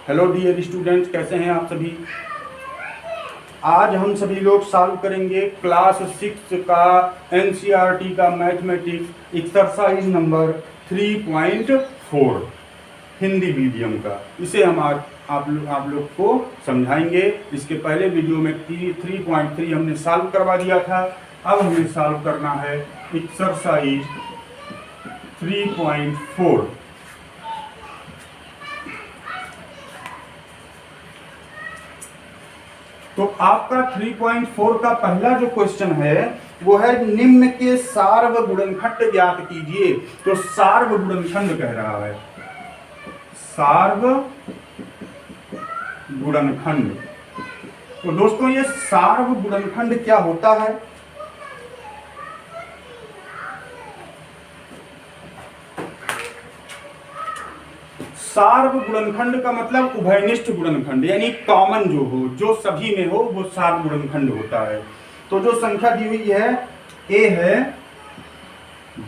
Hello dear students, कैसे हैं आप सभी। आज हम सभी लोग सॉल्व करेंगे क्लास 6 का एनसीईआरटी का mathematics exercise number 3.4 Hindi medium का। इसे हम आज आप लोग को समझाएंगे। इसके पहले वीडियो में 3.3 हमने सॉल्व करवा दिया था। अब हमें सॉल्व करना है एक्सरसाइज 3.4। तो आपका 3.4 का पहला जो क्वेश्चन है वो है निम्न के सार्व गुणनखंड ज्ञात कीजिए। तो सार्व गुणनखंड कह रहा है, सार्व गुणनखंड। तो दोस्तों ये सार्व गुणनखंड क्या होता है? सार्व गुणनखंड का मतलब उभयनिष्ठ गुणनखंड, यानी कॉमन जो हो, जो सभी में हो, वो सार्व गुणनखंड होता है। तो जो संख्या दी हुई है ए है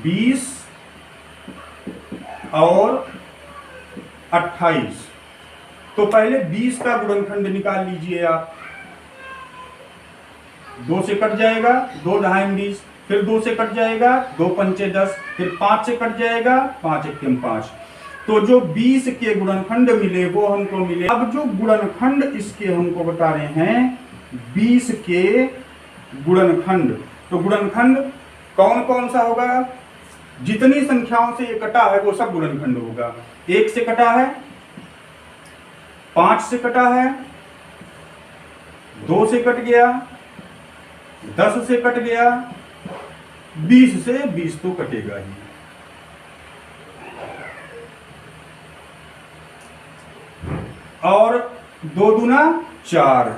20 और 28। तो पहले 20 का गुणनखंड निकाल लीजिए आप। 2 से कट जाएगा, 2 ढाई 20, फिर 2 से कट जाएगा, 2 पंचे 10, फिर 5 से कट जाएगा, 5 एकम 5। तो जो 20 के गुणनखंड मिले वो हमको मिले। अब जो गुणनखंड इसके हमको बता रहे हैं 20 के गुणनखंड। तो गुणनखंड कौन कौन सा होगा? जितनी संख्याओं से ये कटा है वो सब गुणनखंड होगा। 1 से कटा है, 5 से कटा है, 2 से कट गया, 10 से कट गया, 20 से 20 तो कटेगा ही। और 2 दूना 4।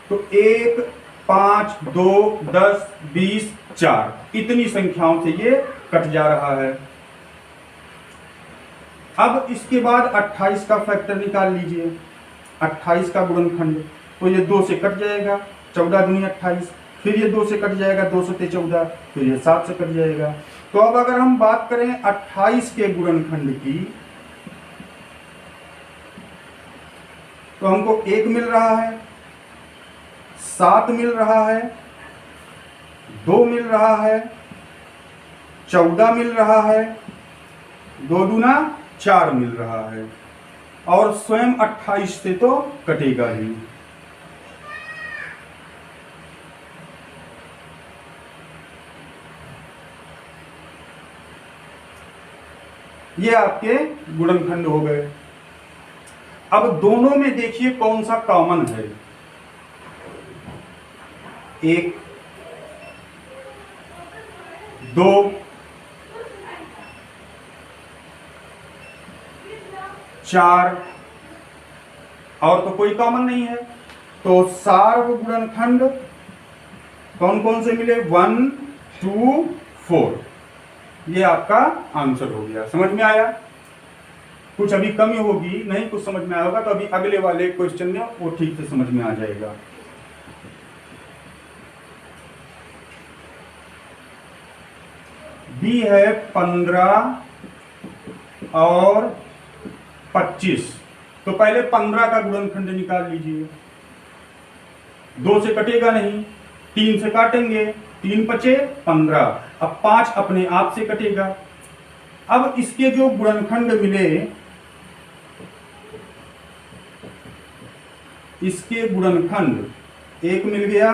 तो 1, 5, 2, 10, 20, 4 इतनी संख्याओं से ये कट जा रहा है। अब इसके बाद 28 का फैक्टर निकाल लीजिए। 28 का गुणनखंड, तो ये 2 से कट जाएगा, 14 दूनी 28, फिर ये 2 से कट जाएगा, 2 से 14, फिर ये 7 से कट जाएगा। तो अब अगर हम बात करें 28 के गुणनखंड की, तो हमको 1 मिल रहा है, 7 मिल रहा है, 2 मिल रहा है, 14 मिल रहा है, 2 दूना 4 मिल रहा है, और स्वयं 28 से तो कटेगा ही। ये आपके गुणनखंड हो गए। अब दोनों में देखिए कौन सा कॉमन है। 1, 2, 4 और तो कोई कॉमन नहीं है। तो सार्व गुणनखंड कौन कौन से मिले? 1, 2, 4। ये आपका आंसर हो गया। समझ में आया? कुछ अभी कमी होगी, नहीं कुछ समझ में आया होगा तो अभी अगले वाले क्वेश्चन में वो ठीक से समझ में आ जाएगा। बी है 15 और 25। तो पहले 15 का गुणनखंड निकाल लीजिए। 2 से कटेगा नहीं, 3 से काटेंगे, 3 पचे 15। अब 5 अपने आप से कटेगा। अब इसके जो गुणनखंड मिले, इसके गुणनखंड 1 मिल गया,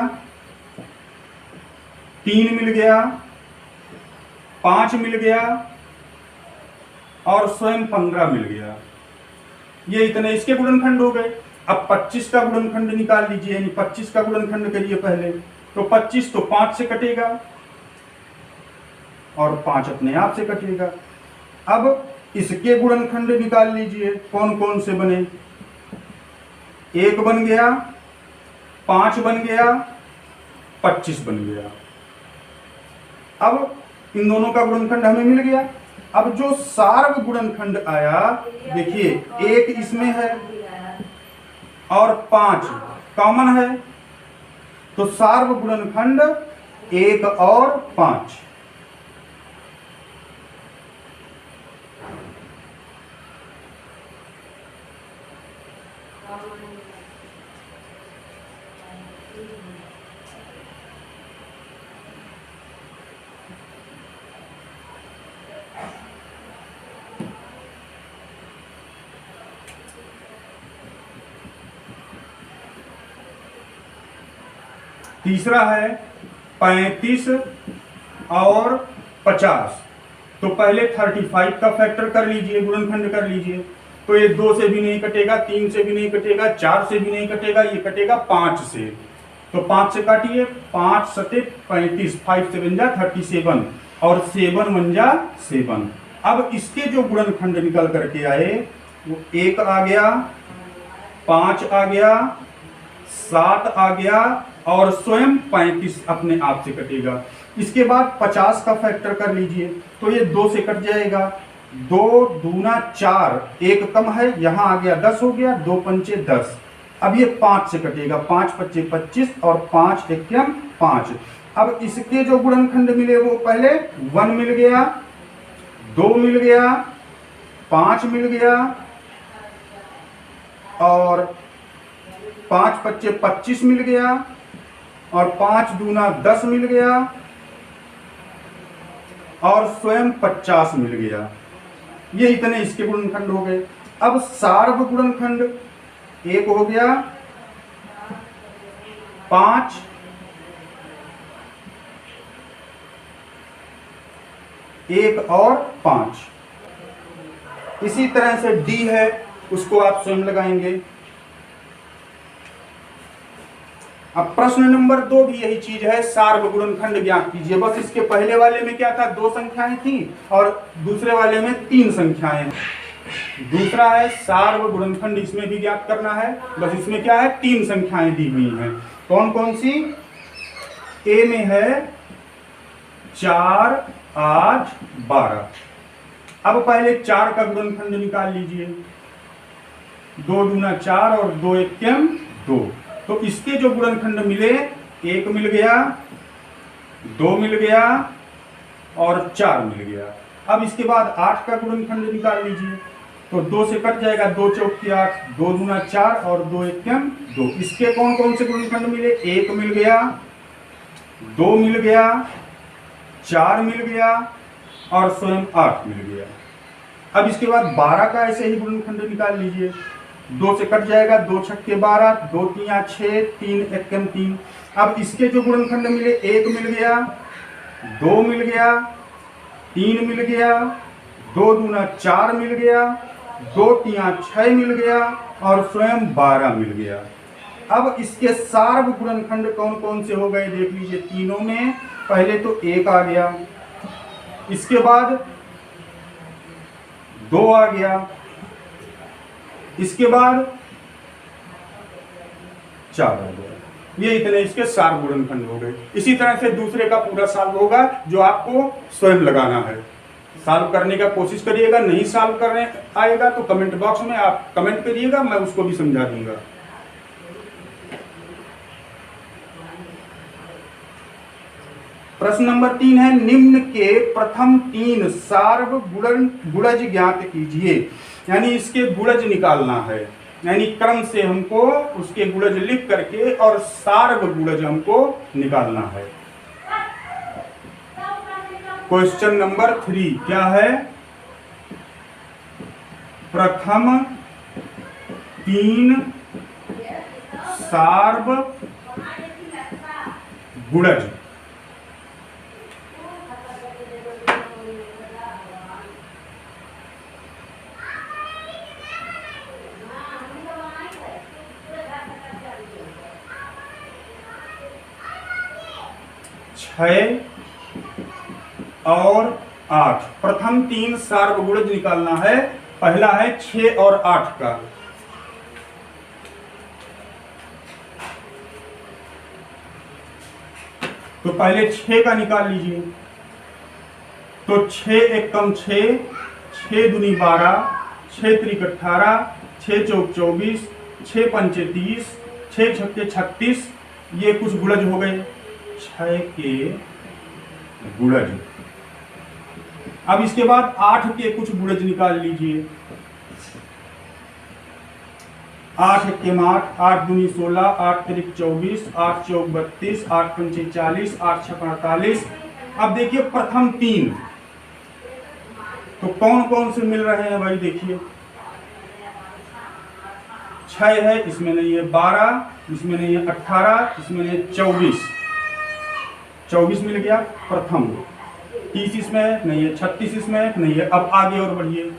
3 मिल गया, 5 मिल गया और स्वयं 15 मिल गया। ये इतने इसके गुणनखंड हो गए। अब 25 का गुणनखंड निकाल लीजिए, यानी 25 का गुणनखंड करिए पहले। तो 25 तो 5 से कटेगा और 5 अपने आप से कटेगा। अब इसके गुणनखंड निकाल लीजिए, कौन कौन से बने? 1 बन गया, 5 बन गया, 25 बन गया। अब इन दोनों का गुणनखंड हमें मिल गया। अब जो सार्व गुणनखंड आया, देखिए 1 इसमें है और 5 कॉमन है। तो सार्व गुणनखंड 1 और 5। तीसरा है 35 और 50। तो पहले 35 का फैक्टर कर लीजिए, गुणनखंड कर लीजिए। तो ये 2 से भी नहीं कटेगा, 3 से भी नहीं कटेगा, 4 से भी नहीं कटेगा, ये कटेगा 5 से। तो 5 से काटिए, 5 सते 35, 5 से बन जा 37 और 7 बन जा 7। अब इसके जो गुणनखंड निकल करके आए वो 1 आ गया, 5 आ गया, 7 आ गया और स्वयं 35 अपने आप से कटेगा। इसके बाद 50 का फैक्टर कर लीजिए, तो ये 2 से कट जाएगा, 2 दूना 4, 1 कम है, यहां आ गया 10 हो गया, 2 पंचे 10। अब ये 5 से कटेगा, 5 पच्चे 25 और 5 एकम 5। अब इसके जो गुणनखंड मिले वो पहले 1 मिल गया, 2 मिल गया, 5 मिल गया और 5 पच्चे 25 मिल गया और 5 दूना 10 मिल गया और स्वयं 50 मिल गया। ये इतने इसके गुणनखंड हो गए। अब सार्व गुणनखंड 1 हो गया, 5, 1 और 5। इसी तरह से डी है, उसको आप स्वयं लगाएंगे। अब प्रश्न नंबर 2 भी यही चीज है, सार्व गुणनखंड ज्ञात कीजिए। बस इसके पहले वाले में क्या था, 2 संख्याएं थी और दूसरे वाले में 3 संख्याएं। दूसरा है सार्व गुणनखंड, इसमें भी ज्ञात करना है। बस इसमें क्या है, 3 संख्याएं दी हुई हैं। कौन कौन सी? ए में है 4, 8, 12। अब पहले 4 का गुणनखंड निकाल लीजिए। 2 दूना 4 और 2 एकम 2। तो इसके जो गुणनखंड मिले, 1 मिल गया, 2 मिल गया और 4 मिल गया। अब इसके बाद 8 का गुणनखंड निकाल लीजिए। तो 2 से कट जाएगा, 2 चौके 8, 2 दूना 4 और 2 एकम 2। इसके कौन कौन से गुणनखंड मिले? 1 मिल गया, 2 मिल गया, 4 मिल गया और स्वयं 8 मिल गया। अब इसके बाद 12 का ऐसे ही गुणनखंड निकाल लीजिए। 2 से कट जाएगा, 2 छक्के 12, 2 तिया 6, 3 एकम 3। अब इसके जो गुणनखंड मिले, 1 मिल गया, 2 मिल गया, 3 मिल गया, 2 दूना 4 मिल गया, 2 तिया 6 मिल गया और स्वयं 12 मिल गया। अब इसके सार्व गुणनखंड कौन कौन से हो गए देख लीजिए। तीनों में पहले तो 1 आ गया, इसके बाद 2 आ गया, इसके बाद 4 आ गया। ये इतने इसके सार्व गुणनखंड हो गए। इसी तरह से दूसरे का पूरा सॉल्व होगा, जो आपको स्वयं लगाना है। सॉल्व करने का कोशिश करिएगा, नहीं सॉल्व करने आएगा तो कमेंट बॉक्स में आप कमेंट करिएगा, मैं उसको भी समझा दूंगा। प्रश्न नंबर 3 है, निम्न के प्रथम 3 सार्व गुणज ज्ञात कीजिए। यानी इसके गुणज निकालना है, यानी क्रम से हमको उसके गुणज लिख करके और सार्व गुणज हमको निकालना है। क्वेश्चन नंबर 3 क्या है? प्रथम 3 सार्व गुणज। और 8, प्रथम 3 सार्व गुणज निकालना है। पहला है 6 और 8 का। तो पहले 6 का निकाल लीजिए। तो 6 एकम 6, 6 दूनी 12, 6 त्रिक 18, 6 चौक 24, 6 पंचे 30, 6 छक्के 36। ये कुछ गुणज हो गए 6 के गुणज। अब इसके बाद 8 के कुछ गुणज निकाल लीजिए। 8 एकम 8, 8 दूनी 16, 8 त्रिक 24, 8 चौक 32, 8 पंचे 40, 8 छक 48। अब देखिए प्रथम 3 तो कौन कौन से मिल रहे हैं भाई? देखिए 6 है, इसमें नहीं है 12, इसमें नहीं है 18, इसमें नहीं है 24। 24 मिल गया प्रथम, 30 इसमें है नहीं है, 36 इसमें है नहीं है। अब आगे और बढ़िए,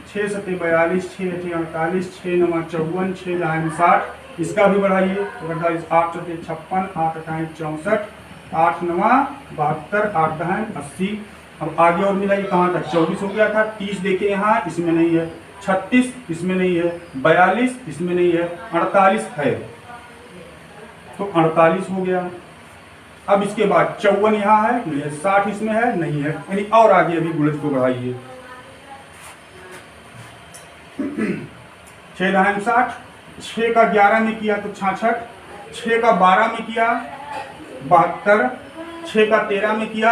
6 सते 42, 6 अठे 48, 6 नमा 54, 6 लाइन 60, इसका भी बढ़ाइए 48, 8 सते 56, 8 अठाएं 64, 8 नमा 72, 8 दहाएं 80। अब आगे और मिलाइए, कहाँ तक 24 हो गया था, 30 देखे यहाँ इसमें नहीं है, 36 इसमें नहीं है, 42 इसमें नहीं है, 48 है, तो 48 हो गया। अब इसके बाद 54 यहाँ है नहीं है, 60 इसमें है नहीं है, यानी और आगे अभी गुणज को बढ़ाइए, 6 दहाएं 60, 6 का 11 में किया तो 66, 6 का 12 में किया 72, 6 का 13 में किया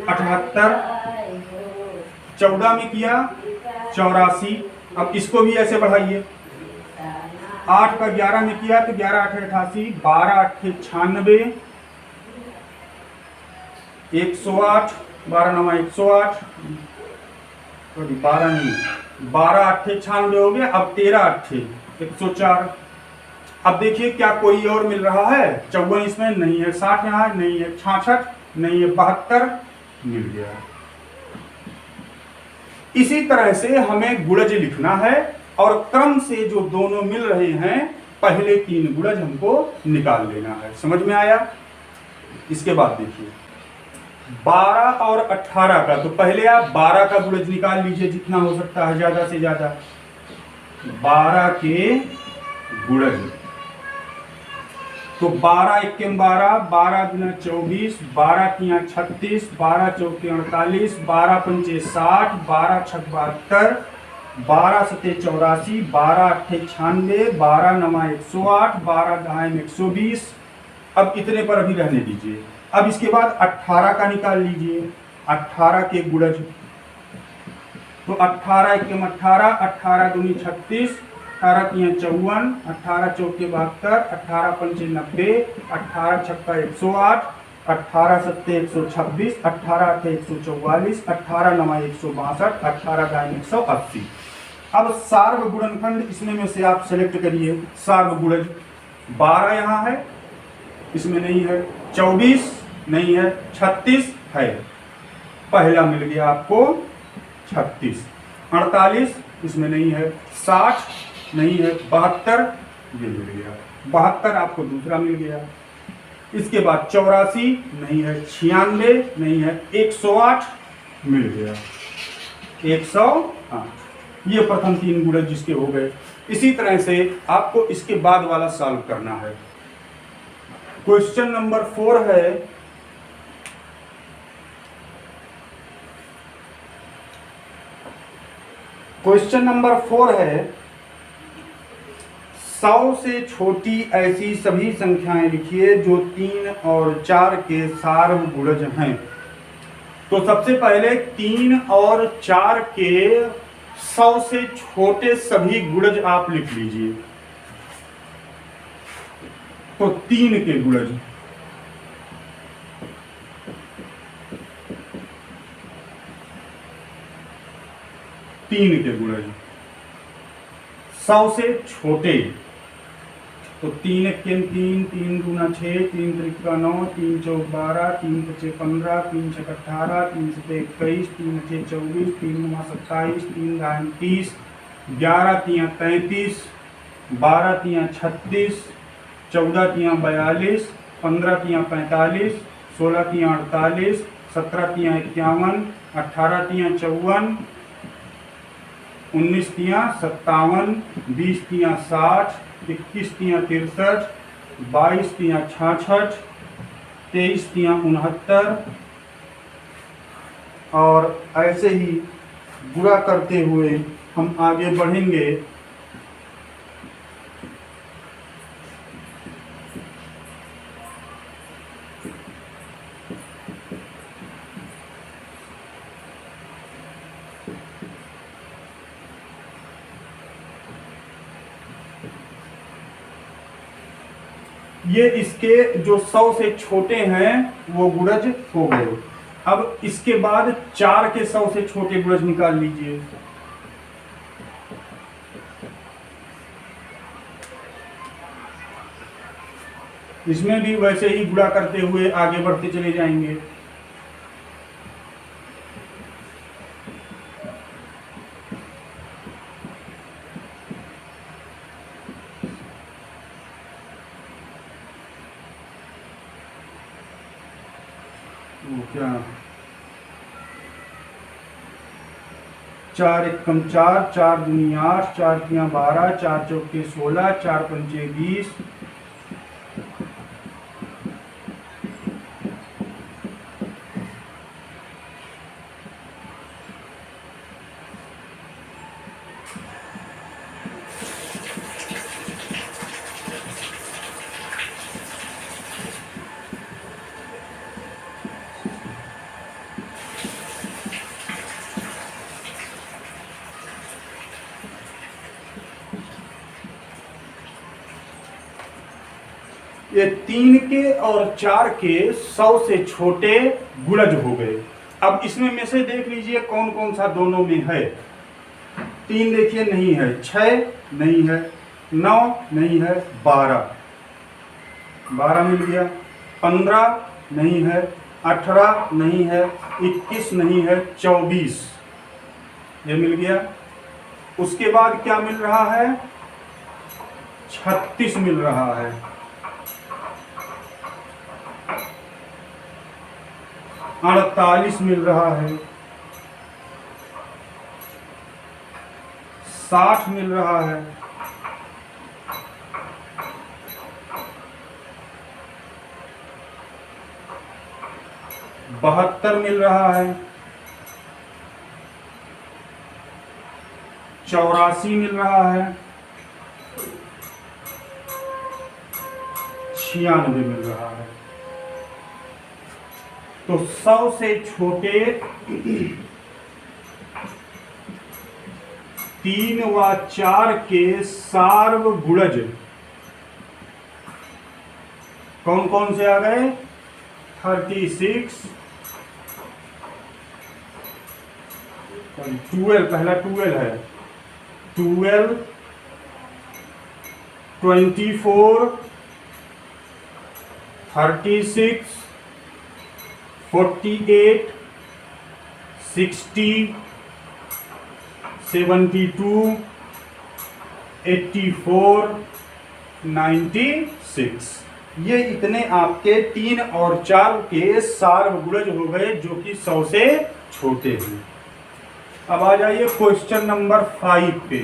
78, 14 में किया 84। अब इसको भी ऐसे बढ़ाइए, 8 का 11 में किया तो 11 8 88, 12 8 96, 108, 12 नमा 108, 12 नहीं 12 8 96 हो गया। अब 13 8 104। अब देखिए क्या कोई और मिल रहा है, 54 इसमें नहीं है, 60 यहाँ नहीं है, 66 नहीं है, 72 मिल गया। इसी तरह से हमें गुणज लिखना है और क्रम से जो दोनों मिल रहे हैं पहले 3 गुणज हमको निकाल लेना है। समझ में आया? इसके बाद देखिए 12 और 18 का, तो पहले आप 12 का गुणज निकाल लीजिए जितना हो सकता है ज्यादा से ज्यादा। 12 के गुणज, तो 12 1 12, 12 गुना 24, 12 तिया 36, 12 चौके 48, 12 पंचे 60, 12 छक 72, 12 सते 84, 12 अट्ठे 96, 12 नमा 108, 12 दहाएं 120। अब इतने पर अभी रहने दीजिए। अब इसके बाद 18 का निकाल लीजिए, 18 के गुणज, तो 18 1 18, 18 दूनी 36, 18 तिया 54, 18 चौके 72, 18 पंचे 90, 18 छक्का 108, 18 सत्ते 126, 18 अठे 144, 18 नमा 162, 18 दाएं 180। अब सार्व गुणनखंड इसमें में से आप सेलेक्ट करिए। सार्व गुणज 12 यहाँ है, इसमें नहीं है, 24 नहीं है, 36 है, पहला मिल गया आपको 36, 48 इसमें नहीं है, 60 नहीं है, 72 ये मिल गया, 72 आपको दूसरा मिल गया। इसके बाद 84 नहीं है, 96 नहीं है, 108 मिल गया, 108। ये प्रथम 3 गुणज जिसके हो गए। इसी तरह से आपको इसके बाद वाला सॉल्व करना है। क्वेश्चन नंबर 4 है, क्वेश्चन नंबर 4 है 100 से छोटी ऐसी सभी संख्याएं लिखिए जो 3 और 4 के सार्व गुणज हैं। तो सबसे पहले 3 और 4 के 100 से छोटे सभी गुणज आप लिख लीजिए। तो 3 के गुणज, तीन के गुणज 100 से छोटे, तो 3 1 3, 3 दूना 6, 3 त्रिका 9, 3 चौक 12, 3 पचे 15, 3 छक 18, 3 सते 21, 3 अठे 24, 3 नमा 27, 3 दाएं 30, 11 तिया 33, 12 तिया 36, 14 तिया 42, 15 तिया 45, 16 तिया 48, 17 तिया 51, 18 तिया 54, 19 तिया 57, 20 तिया 60, 21 तिया 63, 22 तिया 66, 23 तिया 69, और ऐसे ही गुणा करते हुए हम आगे बढ़ेंगे। ये इसके जो 100 से छोटे हैं वो गुणज हो गए। अब इसके बाद 4 के 100 से छोटे गुणज निकाल लीजिए। इसमें भी वैसे ही गुणा करते हुए आगे बढ़ते चले जाएंगे। क्या 4 एकम 4, 4 दूनी 8, 4 तियां 12, 4 चौके 16, 4 पंचे 20, ये 3 के और 4 के 100 से छोटे गुणज हो गए। अब इसमें में से देख लीजिए कौन कौन सा दोनों में है। 3 देखिए नहीं है, 6 नहीं है, 9 नहीं है, 12 मिल गया, 15 नहीं है, 18 नहीं है, 21 नहीं है, 24 ये मिल गया। उसके बाद क्या मिल रहा है? 36 मिल रहा है, 48 मिल रहा है, 60 मिल रहा है, 72 मिल रहा है, 84 मिल रहा है, 96 मिल रहा है। तो 100 से छोटे 3 व 4 के सार्वगुणज कौन कौन से आ गए? 36, 12, पहला 12 है, 12, 24, 36, 48, 60, 72, 84, 96 ये इतने आपके 3 और 4 के सार्वगुणज हो गए जो कि 100 से छोटे हैं। अब आ जाइए क्वेश्चन नंबर 5 पे।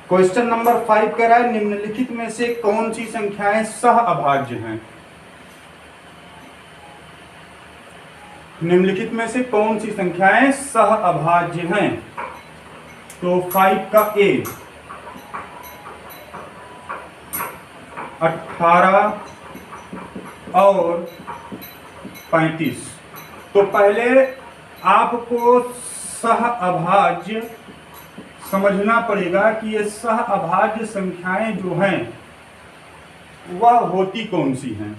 क्वेश्चन नंबर 5 कह रहा है निम्नलिखित में से कौन सी संख्याएं सह अभाज्य हैं? निम्नलिखित में से कौन सी संख्याएं सह अभाज्य हैं? तो 5 का ए 18 और 35। तो पहले आपको सह अभाज्य समझना पड़ेगा कि ये सह अभाज्य संख्याएं जो हैं वह होती कौन सी हैं।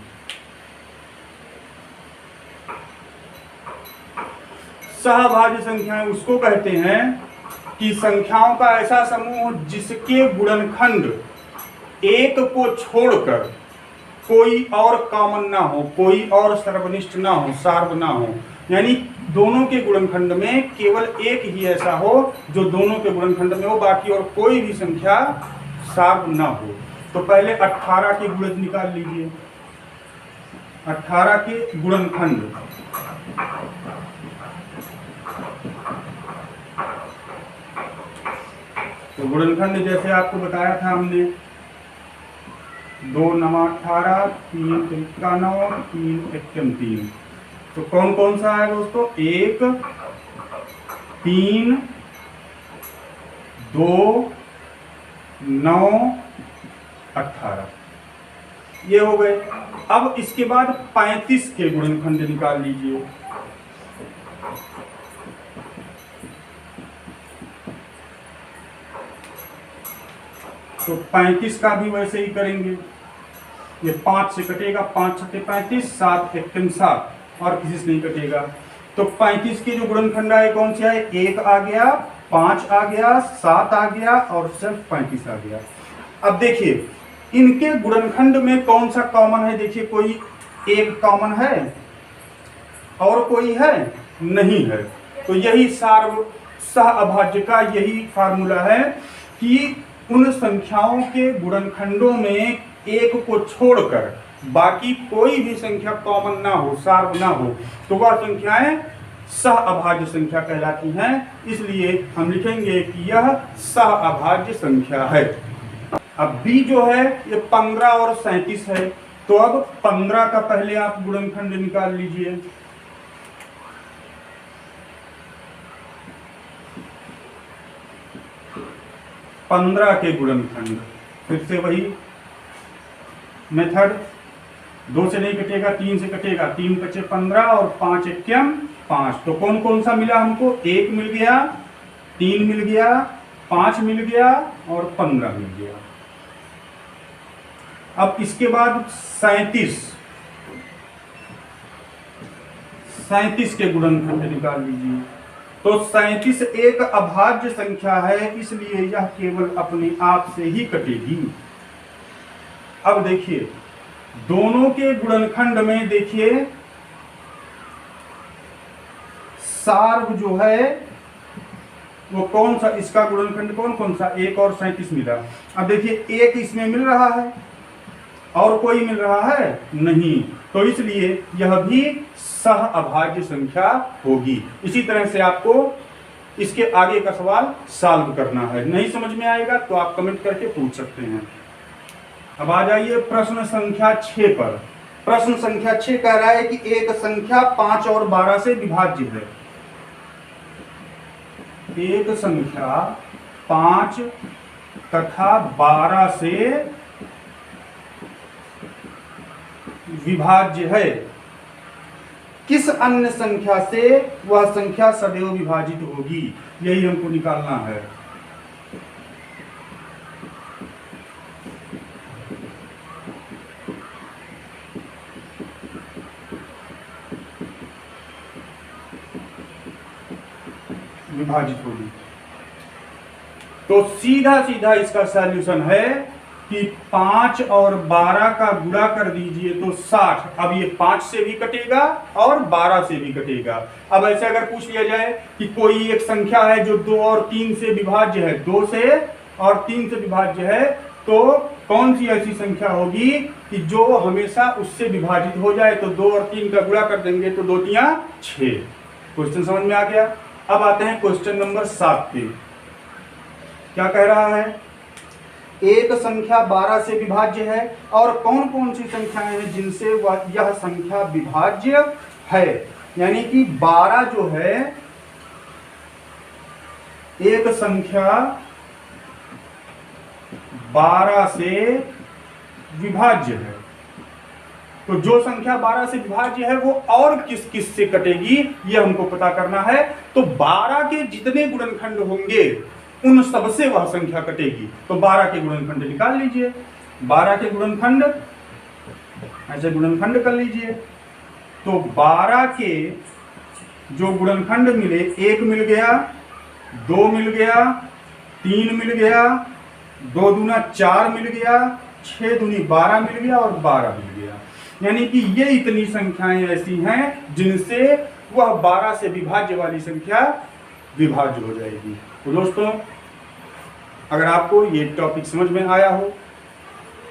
सहअभाज्य संख्याएं उसको कहते हैं कि संख्याओं का ऐसा समूह जिसके गुणनखंड एक को छोड़कर कोई और कॉमन ना हो, कोई और सर्वनिष्ठ ना हो, सार्व ना हो। यानी दोनों के गुणनखंड में केवल एक ही ऐसा हो जो दोनों के गुणनखंड में हो, बाकी और कोई भी संख्या सार्व ना हो। तो पहले 18 के गुणज निकाल लीजिए। 18 के गुणनखंड तो गुणनखंड जैसे आपको बताया था हमने 2 9 18, 3 त्रिका 9, 3 एकम 3। तो कौन कौन सा है दोस्तों? 1 3 2 9 18 ये हो गए। अब इसके बाद 35 के गुणनखंड निकाल लीजिए। तो 35 का भी वैसे ही करेंगे। ये 5 से कटेगा, 5 छठे 35, 7 एकम 7 और किसी से नहीं कटेगा। तो 35 के जो गुणनखंड आए कौन से आए? 1 आ गया, 5 आ गया, 7 आ गया और सिर्फ 35 आ गया। अब देखिए इनके गुणनखंड में कौन सा कॉमन है? देखिए, कोई एक कॉमन है और कोई है नहीं है। तो यही सह अभाज्य का यही फार्मूला है कि उन संख्याओं के गुणनखंडों में एक को छोड़कर बाकी कोई भी संख्या कॉमन ना हो, सार्व ना हो, तो वह संख्याएं सह अभाज्य संख्या कहलाती हैं। इसलिए हम लिखेंगे कि यह सह अभाज्य संख्या है। अब बी जो है ये 15 और 37 है। तो अब 15 का पहले आप गुणनखंड निकाल लीजिए। पंद्रह के गुणनखंड, फिर से वही मेथड, 2 से नहीं कटेगा, 3 से कटेगा। 3 बचे 15 और 5 एकम 5। तो कौन कौन सा मिला हमको? 1 मिल गया, 3 मिल गया, 5 मिल गया और 15 मिल गया। अब इसके बाद 37 के गुणनखंड निकाल लीजिए। तो 37 एक अभाज्य संख्या है, इसलिए यह केवल अपने आप से ही कटेगी। अब देखिए, दोनों के गुणनखंड में देखिए सार्व जो है वो कौन सा, इसका गुणनखंड कौन कौन सा? 1 और 37 मिला। अब देखिए, 1 इसमें मिल रहा है और कोई मिल रहा है नहीं, तो इसलिए यह भी सह अभाज्य संख्या होगी। इसी तरह से आपको इसके आगे का सवाल सॉल्व करना है। नहीं समझ में आएगा तो आप कमेंट करके पूछ सकते हैं। अब आ जाइए प्रश्न संख्या 6 पर। प्रश्न संख्या 6 कह रहा है कि एक संख्या 5 और 12 से विभाज्य है। एक संख्या 5 तथा 12 से विभाज्य है। किस अन्य संख्या से वह संख्या सदैव विभाजित होगी? यही हमको निकालना है। विभाजित होगी तो सीधा सीधा इसका सॉल्यूशन है कि 5 और 12 का गुणा कर दीजिए तो 60। अब ये 5 से भी कटेगा और 12 से भी कटेगा। अब ऐसे अगर पूछ लिया जाए कि कोई एक संख्या है जो 2 और 3 से विभाज्य है, 2 से और 3 से विभाज्य है, तो कौन सी ऐसी संख्या होगी कि जो हमेशा उससे विभाजित हो जाए? तो 2 और 3 का गुणा कर देंगे तो 2 तिया 6। क्वेश्चन समझ में आ गया। अब आते हैं क्वेश्चन नंबर 7 पे। क्या कह रहा है? एक संख्या 12 से विभाज्य है और कौन कौन सी संख्याएं हैं जिनसे यह संख्या विभाज्य है? यानी कि 12 जो है एक संख्या 12 से विभाज्य है। तो जो संख्या 12 से विभाज्य है वो और किस किस से कटेगी ये हमको पता करना है। तो 12 के जितने गुणनखंड होंगे उन सबसे वह संख्या कटेगी। तो 12 के गुणनखंड निकाल लीजिए। 12 के गुणनखंड ऐसे गुणनखंड कर लीजिए। तो 12 के जो गुणनखंड मिले, 1 मिल गया, 2 मिल गया, 3 मिल गया, 2 दूना 4 मिल गया, 6 दूनी 12 मिल गया और 12 मिल गया। यानी कि ये इतनी संख्याएं ऐसी हैं जिनसे वह 12 से विभाज्य वाली संख्या विभाज्य हो जाएगी। तो दोस्तों, अगर आपको ये टॉपिक समझ में आया हो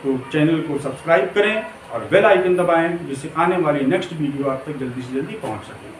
तो चैनल को सब्सक्राइब करें और बेल आइकन दबाएं, जिससे आने वाली नेक्स्ट वीडियो आप तक जल्दी से जल्दी पहुंच सके।